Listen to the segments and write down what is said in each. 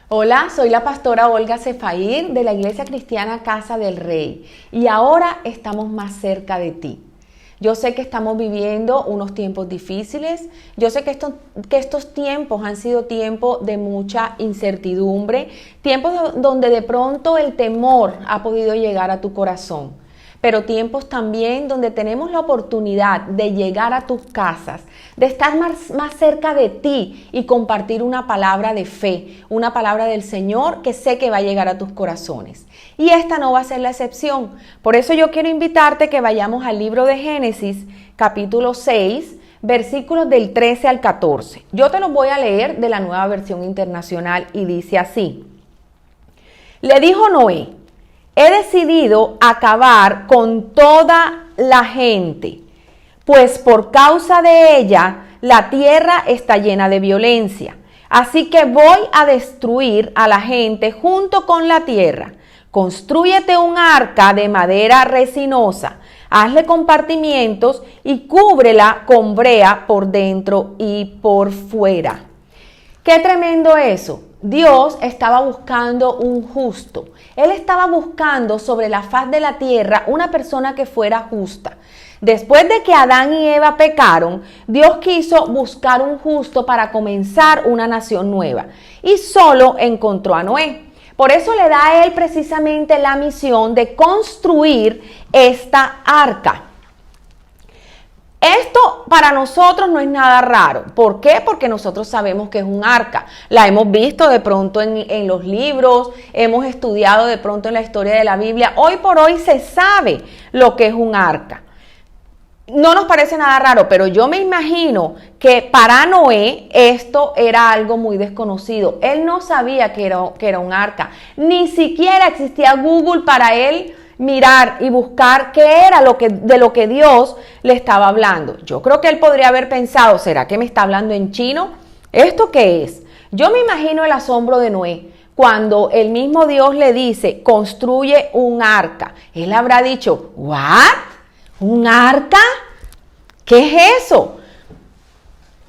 Hola, soy la pastora Olga Sefair de la Iglesia Cristiana Casa del Rey y ahora estamos más cerca de ti. Yo sé que estamos viviendo unos tiempos difíciles, yo sé que estos tiempos han sido tiempos de mucha incertidumbre, tiempos donde de pronto el temor ha podido llegar a tu corazón. Pero tiempos también donde tenemos la oportunidad de llegar a tus casas, de estar más cerca de ti y compartir una palabra de fe, una palabra del Señor que sé que va a llegar a tus corazones. Y esta no va a ser la excepción. Por eso yo quiero invitarte que vayamos al libro de Génesis, capítulo 6, versículos del 13 al 14. Yo te los voy a leer de la Nueva Versión Internacional y dice así. Le dijo Noé: he decidido acabar con toda la gente, pues por causa de ella la tierra está llena de violencia. Así que voy a destruir a la gente junto con la tierra. Constrúyete un arca de madera resinosa, hazle compartimientos y cúbrela con brea por dentro y por fuera. ¡Qué tremendo eso! Dios estaba buscando un justo. Él estaba buscando sobre la faz de la tierra una persona que fuera justa. Después de que Adán y Eva pecaron, Dios quiso buscar un justo para comenzar una nación nueva. Y solo encontró a Noé. Por eso le da a él precisamente la misión de construir esta arca. Esto para nosotros no es nada raro. ¿Por qué? Porque nosotros sabemos que es un arca. La hemos visto de pronto en los libros, hemos estudiado de pronto en la historia de la Biblia. Hoy por hoy se sabe lo que es un arca. No nos parece nada raro, pero yo me imagino que para Noé esto era algo muy desconocido. Él no sabía que era un arca. Ni siquiera existía Google para él mirar y buscar qué era de lo que Dios le estaba hablando. Yo creo que él podría haber pensado, ¿será que me está hablando en chino? ¿Esto qué es? Yo me imagino el asombro de Noé cuando el mismo Dios le dice, construye un arca. Él habrá dicho, ¿what? ¿Un arca? ¿Qué es eso?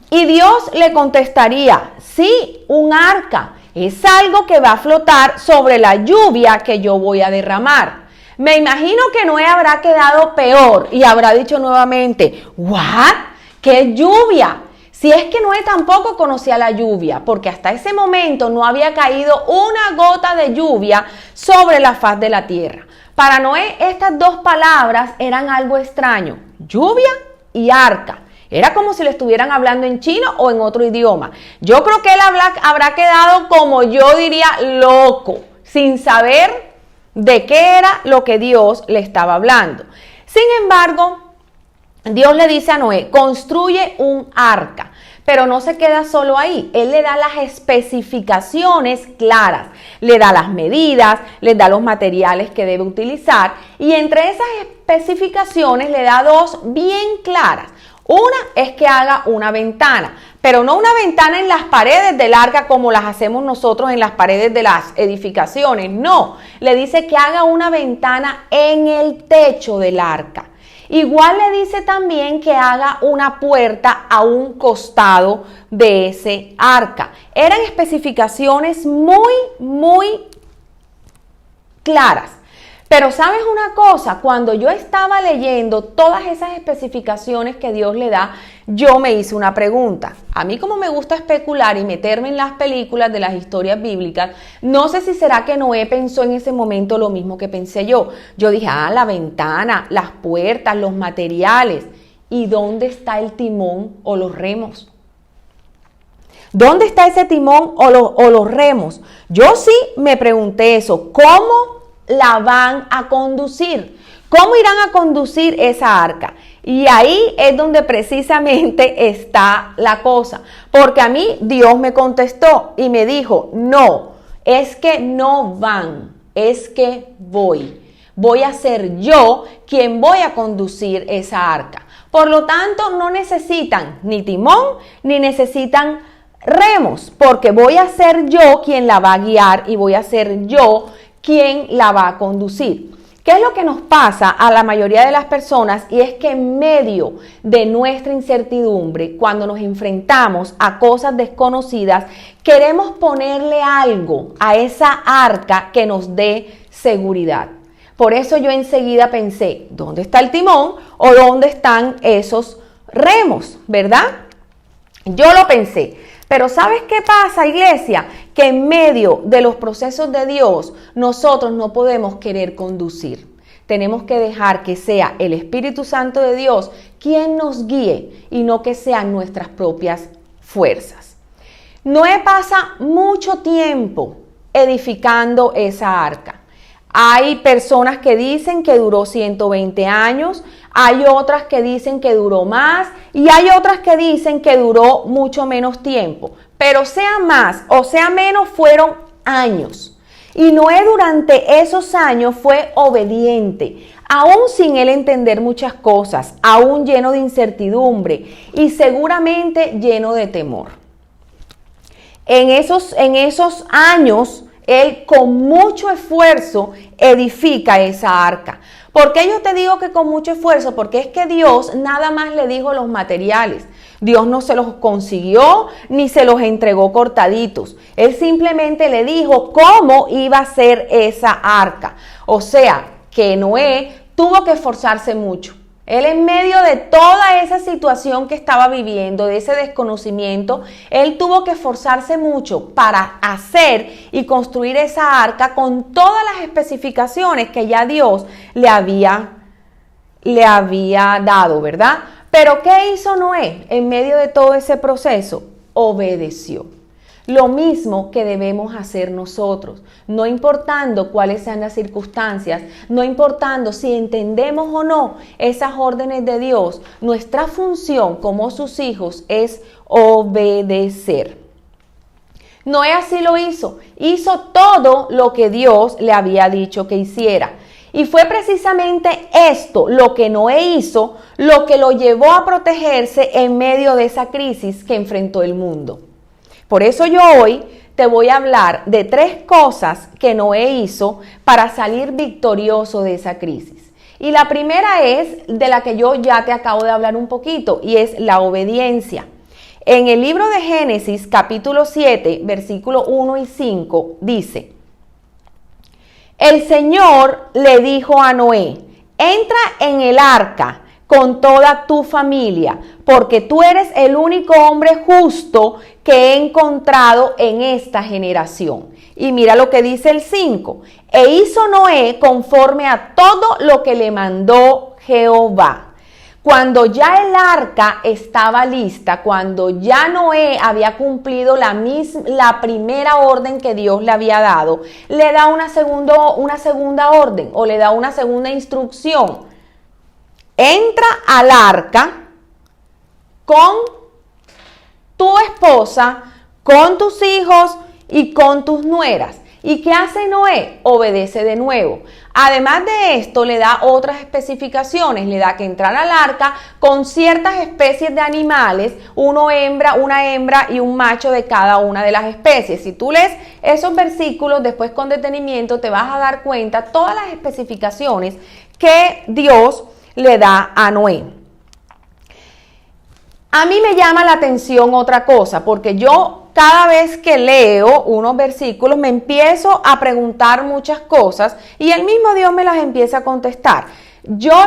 Y Dios le contestaría, sí, un arca. Es algo que va a flotar sobre la lluvia que yo voy a derramar. Me imagino que Noé habrá quedado peor y habrá dicho nuevamente, ¿what? ¿Qué lluvia? Si es que Noé tampoco conocía la lluvia, porque hasta ese momento no había caído una gota de lluvia sobre la faz de la tierra. Para Noé estas dos palabras eran algo extraño, lluvia y arca. Era como si le estuvieran hablando en chino o en otro idioma. Yo creo que él habrá quedado, como yo diría, loco, sin saber de qué era lo que Dios le estaba hablando. Sin embargo, Dios le dice a Noé, construye un arca, pero no se queda solo ahí. Él le da las especificaciones claras, le da las medidas, le da los materiales que debe utilizar y entre esas especificaciones le da dos bien claras. Una es que haga una ventana, pero no una ventana en las paredes del arca como las hacemos nosotros en las paredes de las edificaciones. No, le dice que haga una ventana en el techo del arca. Igual le dice también que haga una puerta a un costado de ese arca. Eran especificaciones muy claras. Pero ¿sabes una cosa? Cuando yo estaba leyendo todas esas especificaciones que Dios le da, yo me hice una pregunta. A mí, como me gusta especular y meterme en las películas de las historias bíblicas, no sé si será que Noé pensó en ese momento lo mismo que pensé yo. Yo dije, la ventana, las puertas, los materiales. ¿Y dónde está el timón o los remos? ¿Dónde está ese timón o los remos? Yo sí me pregunté eso. ¿Cómo la van a conducir? ¿Cómo irán a conducir esa arca? Y ahí es donde precisamente está la cosa. Porque a mí Dios me contestó y me dijo, no, es que no van, es que voy. Voy a ser yo quien voy a conducir esa arca. Por lo tanto, no necesitan ni timón ni necesitan remos, porque voy a ser yo quien la va a guiar y voy a ser yo quien la va a conducir. ¿Qué es lo que nos pasa a la mayoría de las personas? Y es que en medio de nuestra incertidumbre, cuando nos enfrentamos a cosas desconocidas, queremos ponerle algo a esa arca que nos dé seguridad. Por eso yo enseguida pensé, ¿dónde está el timón o dónde están esos remos? ¿Verdad? Yo lo pensé. Pero ¿sabes qué pasa, iglesia? Que en medio de los procesos de Dios, nosotros no podemos querer conducir. Tenemos que dejar que sea el Espíritu Santo de Dios quien nos guíe y no que sean nuestras propias fuerzas. Noé pasa mucho tiempo edificando esa arca. Hay personas que dicen que duró 120 años, hay otras que dicen que duró más y hay otras que dicen que duró mucho menos tiempo. Pero sea más o sea menos, fueron años. Y Noé durante esos años fue obediente, aún sin él entender muchas cosas, aún lleno de incertidumbre y seguramente lleno de temor. En esos años, él con mucho esfuerzo edifica esa arca. ¿Por qué yo te digo que con mucho esfuerzo? Porque es que Dios nada más le dijo los materiales. Dios no se los consiguió ni se los entregó cortaditos. Él simplemente le dijo cómo iba a ser esa arca. O sea, que Noé tuvo que esforzarse mucho. Él en medio de toda esa situación que estaba viviendo, de ese desconocimiento, él tuvo que esforzarse mucho para hacer y construir esa arca con todas las especificaciones que ya Dios le había dado, ¿verdad? Pero ¿qué hizo Noé en medio de todo ese proceso? Obedeció. Lo mismo que debemos hacer nosotros, no importando cuáles sean las circunstancias, no importando si entendemos o no esas órdenes de Dios, nuestra función como sus hijos es obedecer. Noé así lo hizo todo lo que Dios le había dicho que hiciera. Y fue precisamente esto, lo que Noé hizo, lo que lo llevó a protegerse en medio de esa crisis que enfrentó el mundo. Por eso yo hoy te voy a hablar de 3 cosas que Noé hizo para salir victorioso de esa crisis. Y la primera es de la que yo ya te acabo de hablar un poquito y es la obediencia. En el libro de Génesis capítulo 7, versículo 1 y 5 dice: el Señor le dijo a Noé, entra en el arca con toda tu familia, porque tú eres el único hombre justo que he encontrado en esta generación. Y mira lo que dice el 5. E hizo Noé conforme a todo lo que le mandó Jehová. Cuando ya el arca estaba lista, cuando ya Noé había cumplido la primera orden que Dios le había dado, le da una segunda orden o le da una segunda instrucción. Entra al arca con tu esposa, con tus hijos y con tus nueras. ¿Y qué hace Noé? Obedece de nuevo. Además de esto, le da otras especificaciones. Le da que entrar al arca con ciertas especies de animales, una hembra y un macho de cada una de las especies. Si tú lees esos versículos después con detenimiento, te vas a dar cuenta todas las especificaciones que Dios le da a Noé. A mí me llama la atención otra cosa, porque yo cada vez que leo unos versículos me empiezo a preguntar muchas cosas y el mismo Dios me las empieza a contestar. Yo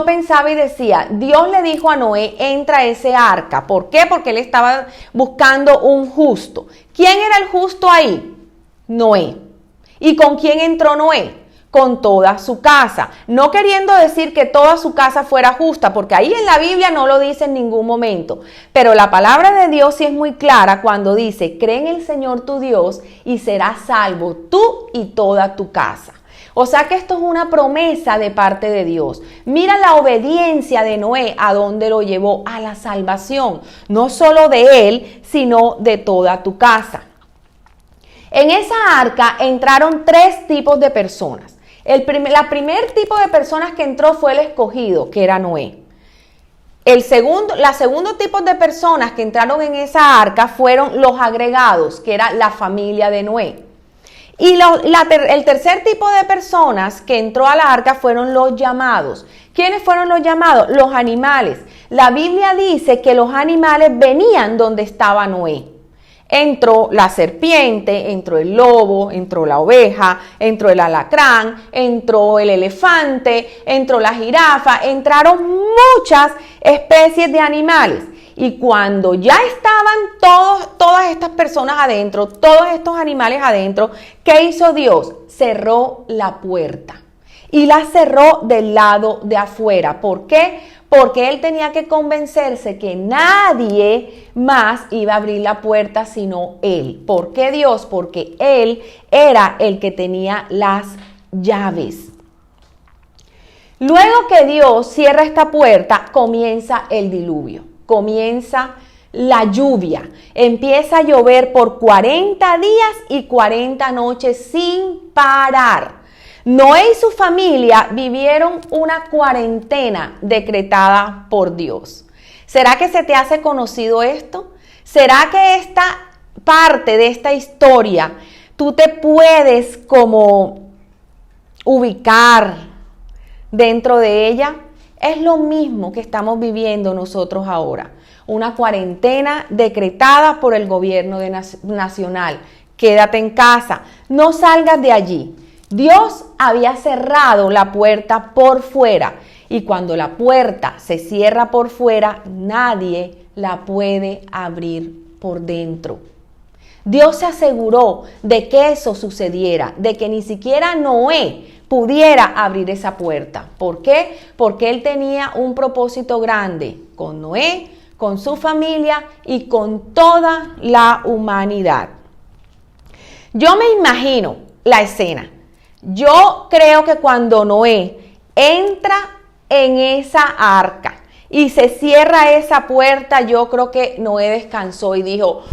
pensaba y decía, Dios le dijo a Noé, entra a ese arca. ¿Por qué? Porque él estaba buscando un justo. ¿Quién era el justo ahí? Noé. ¿Y con quién entró Noé? Con toda su casa, no queriendo decir que toda su casa fuera justa, porque ahí en la Biblia no lo dice en ningún momento, pero la palabra de Dios sí es muy clara cuando dice, cree en el Señor tu Dios y serás salvo tú y toda tu casa. O sea que esto es una promesa de parte de Dios. Mira la obediencia de Noé, a dónde lo llevó, a la salvación, no solo de él, sino de toda tu casa. En esa arca entraron 3 tipos de personas. La primer tipo de personas que entró fue el escogido, que era Noé. La segundo tipo de personas que entraron en esa arca fueron los agregados, que era la familia de Noé. Y el tercer tipo de personas que entró a la arca fueron los llamados. ¿Quiénes fueron los llamados? Los animales. La Biblia dice que los animales venían donde estaba Noé. Entró la serpiente, entró el lobo, entró la oveja, entró el alacrán, entró el elefante, entró la jirafa, entraron muchas especies de animales. Y cuando ya estaban todas estas personas adentro, todos estos animales adentro, ¿qué hizo Dios? Cerró la puerta y la cerró del lado de afuera. ¿Por qué? Porque él tenía que convencerse que nadie más iba a abrir la puerta sino él. ¿Por qué Dios? Porque él era el que tenía las llaves. Luego que Dios cierra esta puerta, comienza el diluvio. Comienza la lluvia. Empieza a llover por 40 días y 40 noches sin parar. Noé y su familia vivieron una cuarentena decretada por Dios. ¿Será que se te hace conocido esto? ¿Será que esta parte de esta historia tú te puedes como ubicar dentro de ella? Es lo mismo que estamos viviendo nosotros ahora. Una cuarentena decretada por el gobierno nacional. Quédate en casa, no salgas de allí. Dios había cerrado la puerta por fuera y cuando la puerta se cierra por fuera, nadie la puede abrir por dentro. Dios se aseguró de que eso sucediera, de que ni siquiera Noé pudiera abrir esa puerta. ¿Por qué? Porque él tenía un propósito grande con Noé, con su familia y con toda la humanidad. Yo me imagino la escena. Yo creo que cuando Noé entra en esa arca y se cierra esa puerta, yo creo que Noé descansó y dijo,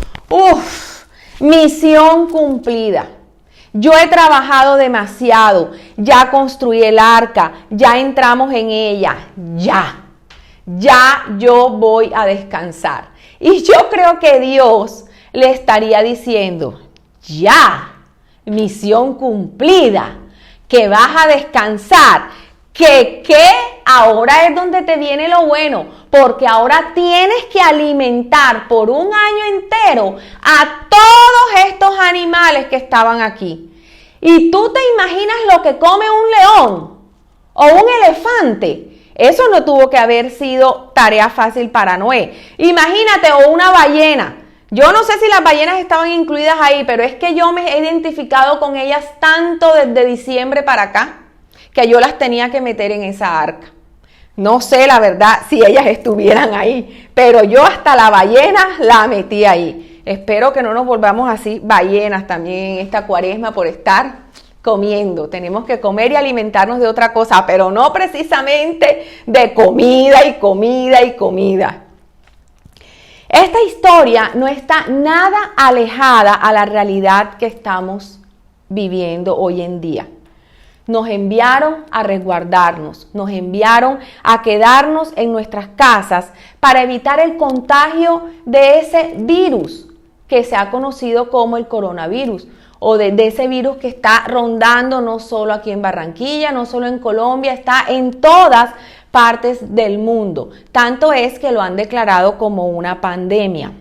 misión cumplida. Yo he trabajado demasiado, ya construí el arca, ya entramos en ella, ya yo voy a descansar. Y yo creo que Dios le estaría diciendo, ya, misión cumplida, que vas a descansar, que ahora es donde te viene lo bueno, porque ahora tienes que alimentar por un año entero a todos estos animales que estaban aquí. ¿Y tú te imaginas lo que come un león o un elefante? Eso no tuvo que haber sido tarea fácil para Noé. Imagínate, o una ballena. Yo no sé si las ballenas estaban incluidas ahí, pero es que yo me he identificado con ellas tanto desde diciembre para acá, que yo las tenía que meter en esa arca. No sé la verdad si ellas estuvieran ahí, pero yo hasta la ballena la metí ahí. Espero que no nos volvamos así ballenas también en esta cuaresma por estar comiendo. Tenemos que comer y alimentarnos de otra cosa, pero no precisamente de comida y comida y comida. Esta historia no está nada alejada a la realidad que estamos viviendo hoy en día. Nos enviaron a resguardarnos, nos enviaron a quedarnos en nuestras casas para evitar el contagio de ese virus que se ha conocido como el coronavirus, o de ese virus que está rondando no solo aquí en Barranquilla, no solo en Colombia, está en todas partes del mundo. Tanto es que lo han declarado como una pandemia.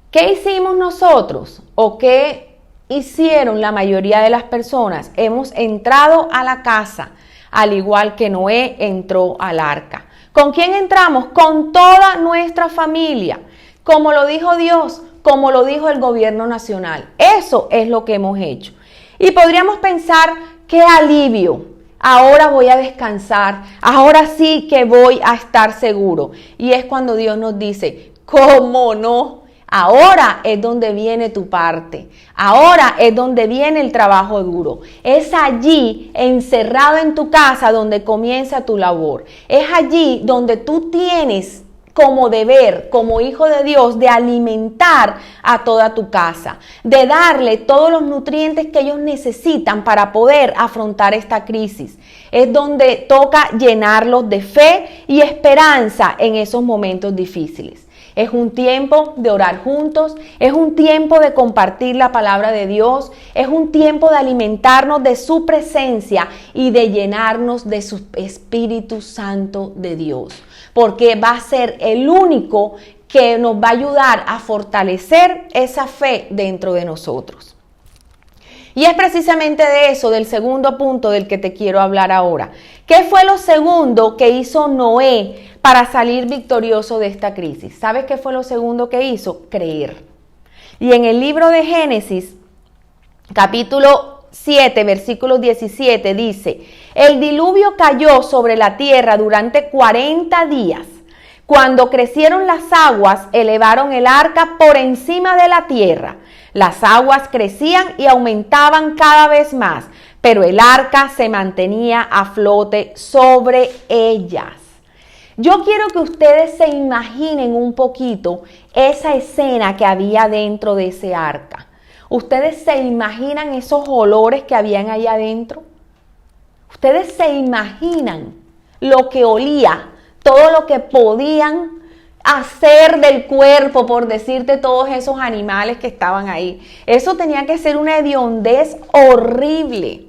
¿Qué hicimos nosotros? ¿O qué hicieron la mayoría de las personas? Hemos entrado a la casa, al igual que Noé entró al arca. ¿Con quién entramos? Con toda nuestra familia. Como lo dijo Dios, como lo dijo el gobierno nacional. Eso es lo que hemos hecho. Y podríamos pensar, qué alivio. Ahora voy a descansar. Ahora sí que voy a estar seguro. Y es cuando Dios nos dice, ¿cómo no? Ahora es donde viene tu parte. Ahora es donde viene el trabajo duro. Es allí, encerrado en tu casa, donde comienza tu labor. Es allí donde tú tienes como deber, como hijo de Dios, de alimentar a toda tu casa, de darle todos los nutrientes que ellos necesitan para poder afrontar esta crisis. Es donde toca llenarlos de fe y esperanza en esos momentos difíciles. Es un tiempo de orar juntos, es un tiempo de compartir la palabra de Dios, es un tiempo de alimentarnos de su presencia y de llenarnos de su Espíritu Santo de Dios, porque va a ser el único que nos va a ayudar a fortalecer esa fe dentro de nosotros. Y es precisamente de eso, del segundo punto del que te quiero hablar ahora. ¿Qué fue lo segundo que hizo Noé para salir victorioso de esta crisis? ¿Sabes qué fue lo segundo que hizo? Creer. Y en el libro de Génesis, capítulo 7, versículo 17, dice: el diluvio cayó sobre la tierra durante 40 días. Cuando crecieron las aguas, elevaron el arca por encima de la tierra. Las aguas crecían y aumentaban cada vez más, pero el arca se mantenía a flote sobre ellas. Yo quiero que ustedes se imaginen un poquito esa escena que había dentro de ese arca. ¿Ustedes se imaginan esos olores que habían allá adentro? ¿Ustedes se imaginan lo que olía, todo lo que podían hacer del cuerpo, por decirte, todos esos animales que estaban ahí? Eso tenía que ser una hediondez horrible.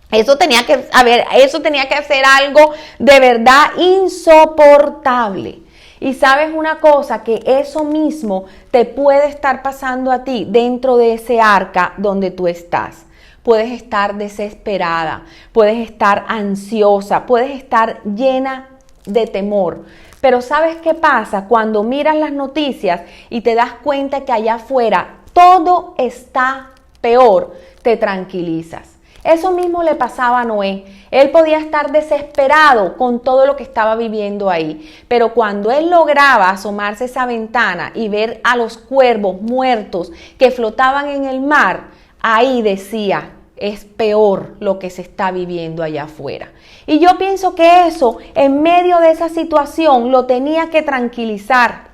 Eso tenía que ser algo de verdad insoportable. Y sabes una cosa, que eso mismo te puede estar pasando a ti dentro de ese arca donde tú estás. Puedes estar desesperada, puedes estar ansiosa, puedes estar llena de temor. Pero ¿sabes qué pasa? Cuando miras las noticias y te das cuenta que allá afuera todo está peor, te tranquilizas. Eso mismo le pasaba a Noé. Él podía estar desesperado con todo lo que estaba viviendo ahí, pero cuando él lograba asomarse a esa ventana y ver a los cuervos muertos que flotaban en el mar, ahí decía: es peor lo que se está viviendo allá afuera. Y yo pienso que eso, en medio de esa situación, lo tenía que tranquilizar.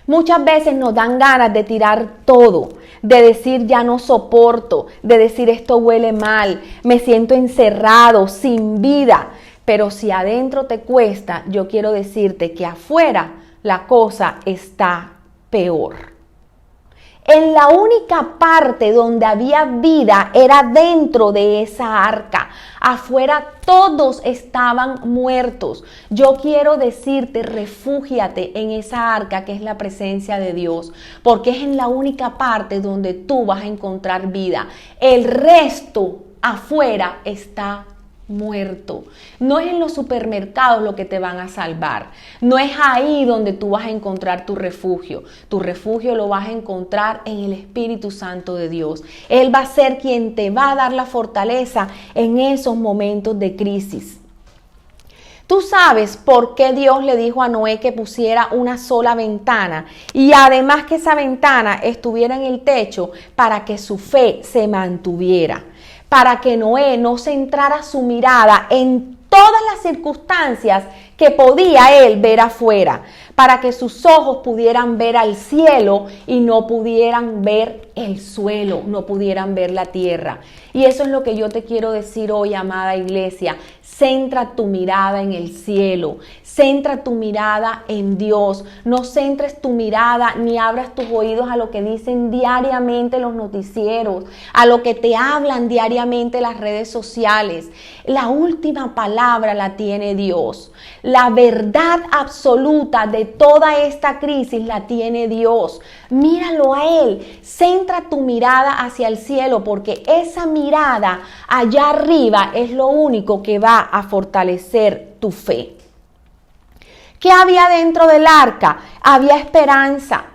Muchas veces nos dan ganas de tirar todo, de decir ya no soporto, de decir esto huele mal, me siento encerrado, sin vida. Pero si adentro te cuesta, yo quiero decirte que afuera la cosa está peor. En la única parte donde había vida era dentro de esa arca. Afuera todos estaban muertos. Yo quiero decirte, refúgiate en esa arca que es la presencia de Dios, porque es en la única parte donde tú vas a encontrar vida. El resto afuera está muerto. No es en los supermercados lo que te van a salvar. No es ahí donde tú vas a encontrar tu refugio. Tu refugio lo vas a encontrar en el Espíritu Santo de Dios. Él va a ser quien te va a dar la fortaleza en esos momentos de crisis. Tú sabes por qué Dios le dijo a Noé que pusiera una sola ventana y además que esa ventana estuviera en el techo para que su fe se mantuviera. Para que Noé no centrara su mirada en todas las circunstancias que podía él ver afuera, para que sus ojos pudieran ver al cielo y no pudieran ver el suelo, no pudieran ver la tierra. Y eso es lo que yo te quiero decir hoy, amada iglesia. Centra tu mirada en el cielo, centra tu mirada en Dios. No centres tu mirada ni abras tus oídos a lo que dicen diariamente los noticieros, a lo que te hablan diariamente las redes sociales. La última palabra la tiene Dios. La verdad absoluta de toda esta crisis la tiene Dios. Míralo a Él, centra tu mirada hacia el cielo, porque esa mirada allá arriba es lo único que va a fortalecer tu fe. ¿Qué había dentro del arca? Había esperanza.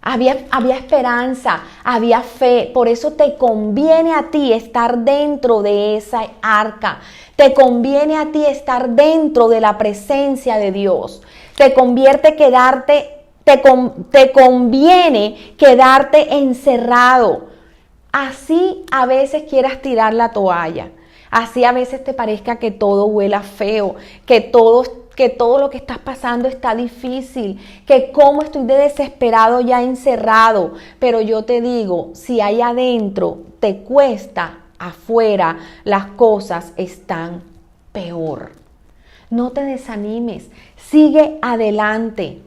Había esperanza, había fe. Por eso te conviene a ti estar dentro de esa arca. Te conviene a ti estar dentro de la presencia de Dios. Te conviene quedarte encerrado. Así a veces quieras tirar la toalla. Así a veces te parezca que todo huela feo, que todo lo que estás pasando está difícil, que cómo estoy de desesperado ya encerrado. Pero yo te digo, si ahí adentro te cuesta, afuera las cosas están peor. No te desanimes, sigue adelante.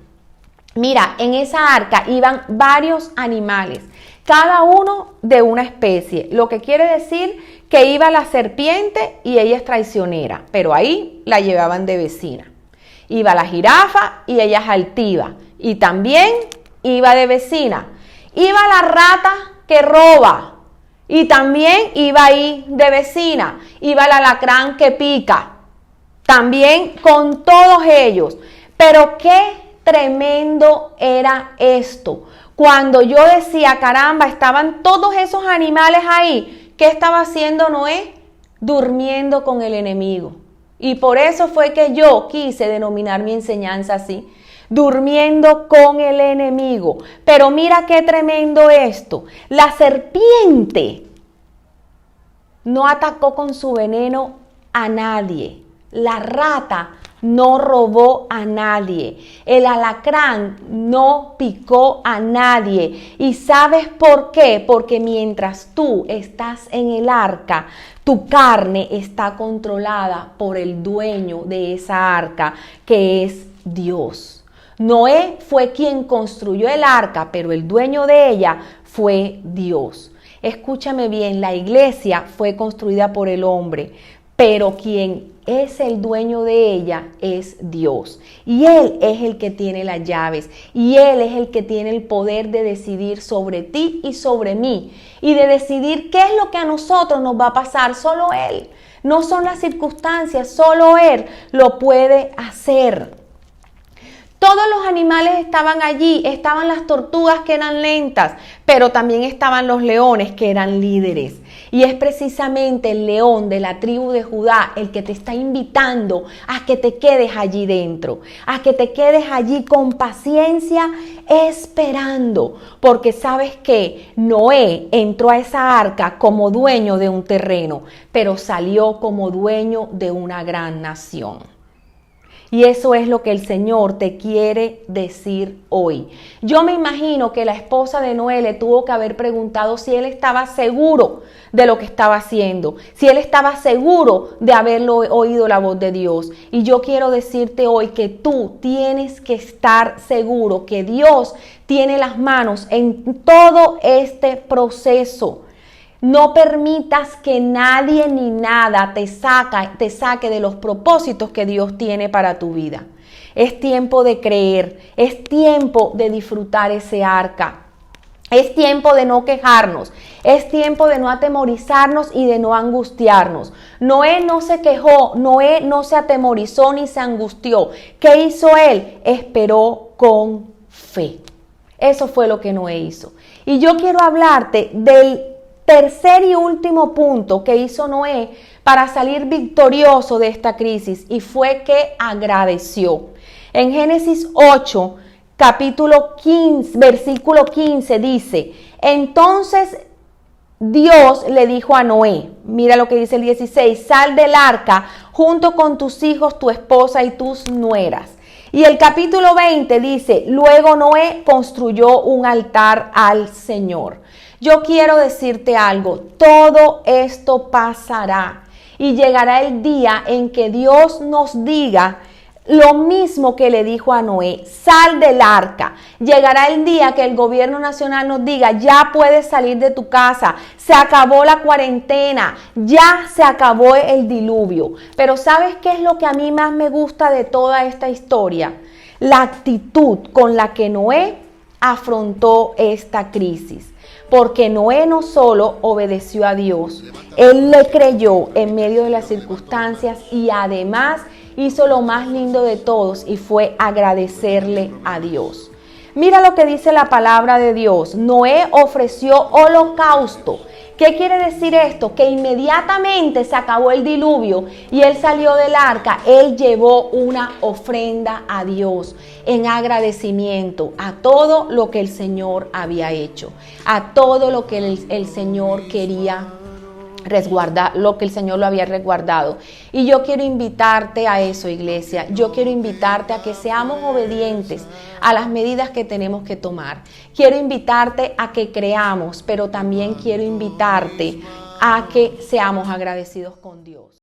Mira, en esa arca iban varios animales, cada uno de una especie, lo que quiere decir que iba la serpiente y ella es traicionera, pero ahí la llevaban de vecina. Iba la jirafa y ella es altiva, y también iba de vecina. Iba la rata que roba, y también iba ahí de vecina. Iba el alacrán que pica, también con todos ellos. Pero qué tremendo era esto. Cuando yo decía, caramba, estaban todos esos animales ahí. ¿Qué estaba haciendo Noé? Durmiendo con el enemigo. Y por eso fue que yo quise denominar mi enseñanza así. Durmiendo con el enemigo. Pero mira qué tremendo esto. La serpiente no atacó con su veneno a nadie. La rata no robó a nadie. El alacrán no picó a nadie. ¿Y sabes por qué? Porque mientras tú estás en el arca, tu carne está controlada por el dueño de esa arca, que es Dios. Noé fue quien construyó el arca, pero el dueño de ella fue Dios. Escúchame bien, la iglesia fue construida por el hombre, pero quien es el dueño de ella es Dios. Y Él es el que tiene las llaves. Y Él es el que tiene el poder de decidir sobre ti y sobre mí. Y de decidir qué es lo que a nosotros nos va a pasar. Solo Él. No son las circunstancias, solo Él lo puede hacer. Todos los animales estaban allí, estaban las tortugas que eran lentas, pero también estaban los leones que eran líderes. Y es precisamente el león de la tribu de Judá el que te está invitando a que te quedes allí dentro, a que te quedes allí con paciencia esperando, porque sabes que Noé entró a esa arca como dueño de un terreno, pero salió como dueño de una gran nación. Y eso es lo que el Señor te quiere decir hoy. Yo me imagino que la esposa de Noé le tuvo que haber preguntado si él estaba seguro de lo que estaba haciendo, si él estaba seguro de haberlo oído la voz de Dios. Y yo quiero decirte hoy que tú tienes que estar seguro que Dios tiene las manos en todo este proceso. No permitas que nadie ni nada te saque de los propósitos que Dios tiene para tu vida. Es tiempo de creer, es tiempo de disfrutar ese arca. Es tiempo de no quejarnos, es tiempo de no atemorizarnos y de no angustiarnos. Noé no se quejó, Noé no se atemorizó ni se angustió. ¿Qué hizo él? Esperó con fe. Eso fue lo que Noé hizo. Y yo quiero hablarte del tercer y último punto que hizo Noé para salir victorioso de esta crisis, y fue que agradeció. En Génesis 8, capítulo 15, versículo 15 dice: entonces Dios le dijo a Noé, mira lo que dice el 16, sal del arca junto con tus hijos, tu esposa y tus nueras. Y el capítulo 20 dice, luego Noé construyó un altar al Señor. Yo quiero decirte algo, todo esto pasará y llegará el día en que Dios nos diga lo mismo que le dijo a Noé, sal del arca. Llegará el día que el gobierno nacional nos diga, ya puedes salir de tu casa, se acabó la cuarentena, ya se acabó el diluvio. Pero ¿sabes qué es lo que a mí más me gusta de toda esta historia? La actitud con la que Noé afrontó esta crisis. Porque Noé no solo obedeció a Dios, él le creyó en medio de las circunstancias y además hizo lo más lindo de todos y fue agradecerle a Dios. Mira lo que dice la palabra de Dios. Noé ofreció holocausto. ¿Qué quiere decir esto? Que inmediatamente se acabó el diluvio y él salió del arca. Él llevó una ofrenda a Dios en agradecimiento a todo lo que el Señor había hecho, a todo lo que el Señor quería resguardar, lo que el Señor lo había resguardado. Y yo quiero invitarte a eso, iglesia. Yo quiero invitarte a que seamos obedientes a las medidas que tenemos que tomar. Quiero invitarte a que creamos, pero también quiero invitarte a que seamos agradecidos con Dios.